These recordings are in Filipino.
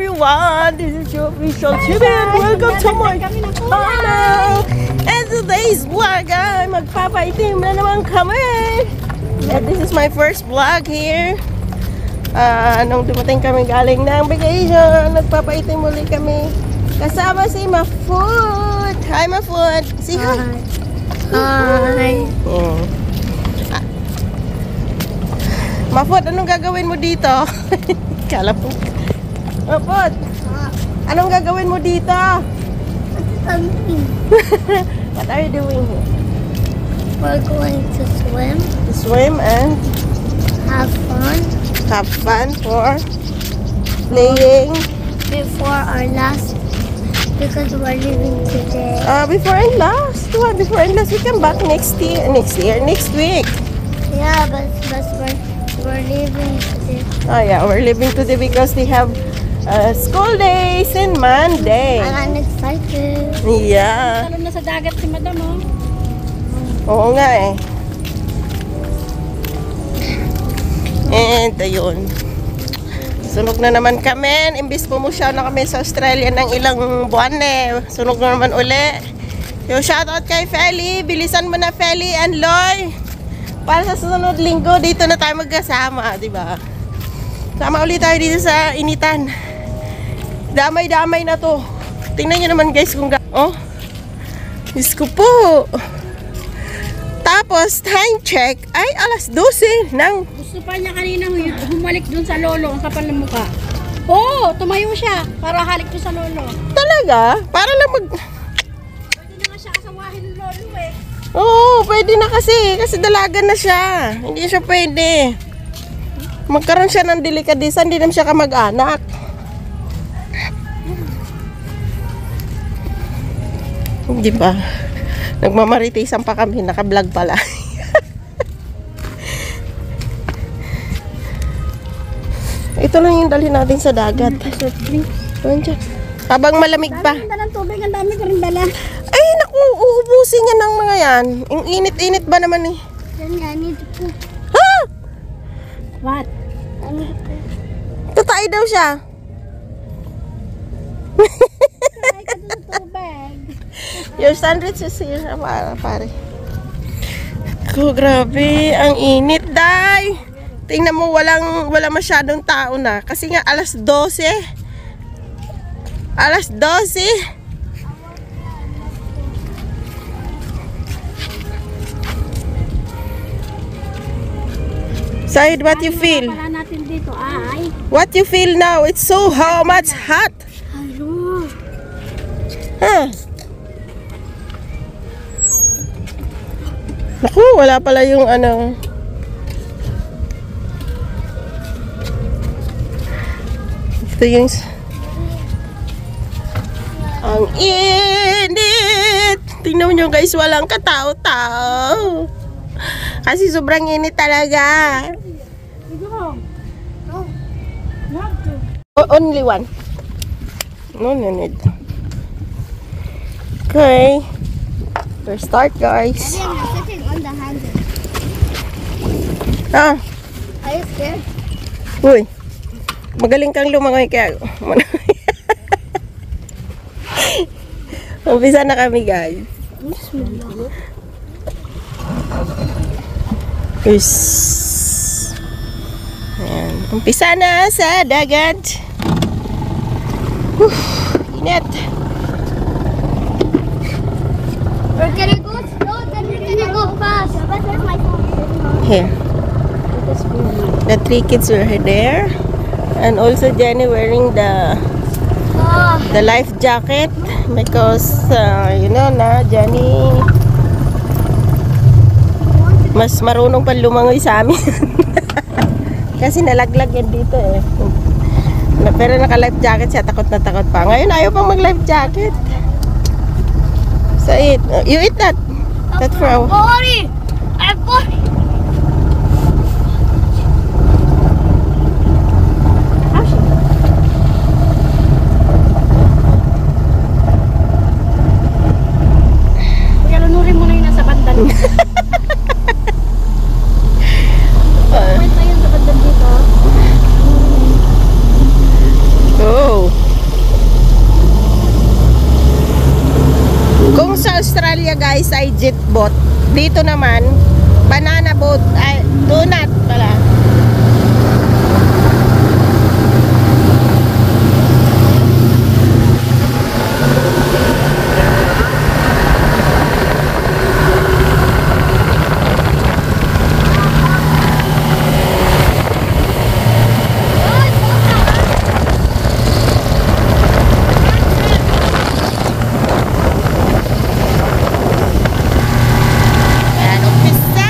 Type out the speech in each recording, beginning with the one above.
everyone! This is your official Chibi and welcome to my channel! And today's vlog ay magpapaitim na naman kami! And this is my first vlog here. Nung dumating kami galing ng vacation, nagpapaitim muli kami. Kasama si Mafood! Hi Mafood! Say hi! Hi! Mafood, anong gagawin mo dito? Kala po. Mafood, anong gagawin mo dito? Something. What are you doing here? We're going to swim, To swim and have fun have fun for playing. before our last, because we're leaving today. Before and last. What? Before and last, we come back next week. Yeah, but we're leaving today. Oh yeah, we're leaving today because they have school days and Monday. And I'm excited. Yeah. Lalo na sa dagat si Madam, oh. Oo nga eh. And ayun. Sunog na naman kami. Imbis pumusyaw na kami sa Australia ng ilang buwan eh. Sunog na naman uli. Yo, shoutout kay Feli. Bilisan mo na Feli and Loy. Para sa susunod linggo, dito na tayo magkasama, di ba? Sama ulit tayo dito sa initan. Damay-damay na to. Tingnan nyo naman guys kung oh. Diyos ko po. Tapos, time check ay alas 12 ng... Gusto pa niya kanina humalik dun sa lolo, ang kapal ng mukha. Oo, tumayo siya para halik dun sa lolo. Talaga? Para lang mag... Pwede na nga siya asawahin ng lolo eh. Oo, pwede na kasi dalaga na siya. Hindi siya pwede. Magkaroon siya ng delikadesa, hindi naman siya kamag-anak. Di ba? Nagmamaritisan pa kami, naka-vlog pala. Ito lang yung dalhin natin sa dagat. Habang malamig pa. Dami ng tubig, ang dami ko rin dala. Ay, naku, uubusin niya ng mga yan. Yung init-init ba naman eh? Then I need to poop. Ha? What? I need to poop. Tatay daw siya. Kaya ka dun sa tubig. Your sandwich is here, pare. Ko, grabe, ang init, day. Tingnan mo, wala masyadong tao na. Kasi nga, alas 12. Alas 12. Side, what you feel? Pala natin dito ay. What you feel now? It's so much hot. Hello. Huh? Naku, wala pala yung ano. Ito yung... Ang init! Tingnan nyo guys, walang katao-tao. Kasi sobrang init talaga. Only one. No need. Okay. Let's start, guys. I'm sitting on the handle. Ah, Are you scared? uy. Magaling kang lumangoy kaya. Umpisa na kami, guys. Yes. Ayan. Umpisa na sa dagat. Init. We're gonna go slow, then we're gonna go fast. But there's my phone. Here. The three kids were there. And also Jenny wearing the life jacket. Because, you know na, Jenny mas marunong pa lumangoy sa amin. Kasi nalaglag yan dito eh. Pero naka-life jacket siya, takot na takot pa. Ngayon ayaw pang mag-life jacket. So eat. You eat that. That's for our... Body! I'm body! Kaya lunurin mo na yun nasa bandan. Kwenta yun sa bandan dito. Oh. guys ay jet boat. Dito naman, banana boat, ay donut pala. Ayan, umpisa.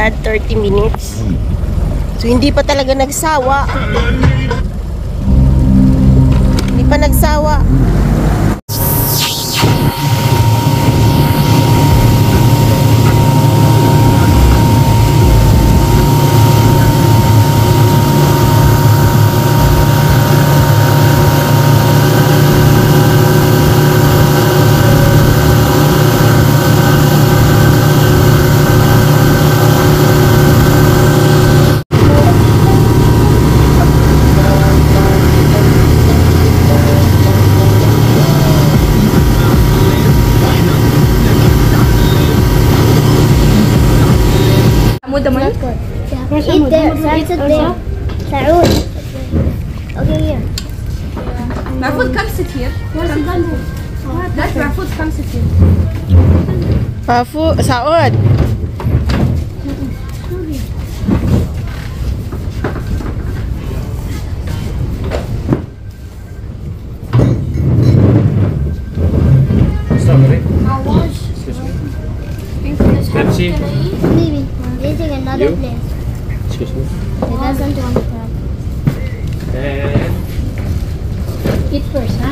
add 30 minutes. So, hindi pa talaga nagsawa. Hindi pa nagsawa. Eat there. Sit there. Saud. Okay, here. Mahfoud, come sit here. That's Mahfoud, come sit here. Saud. Strawberry. Excuse me. Pepsi. Maybe. Visiting another You? place. Excuse me. He doesn't want to try. And Eat first, ha?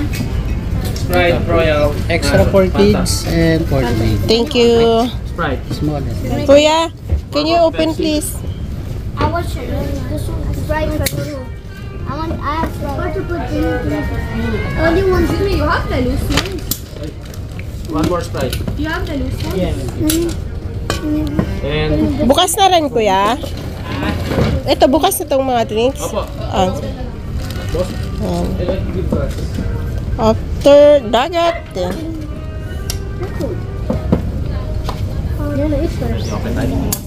Sprite Royal. Extra for kids and for the baby. Thank you. Sprite. Small. Kuya, can you open please? I want this Sprite for you. I have Sprite. What to put in? Only one. Excuse me, you have the loose one? One more Sprite. You have the loose one? And Bukas na rin, kuya. Ito, bukas na itong mga drinks. Opo. Ah. Boss. Yan. Give us. After dagat. Yan. Yellow, eat first. Okay tayo.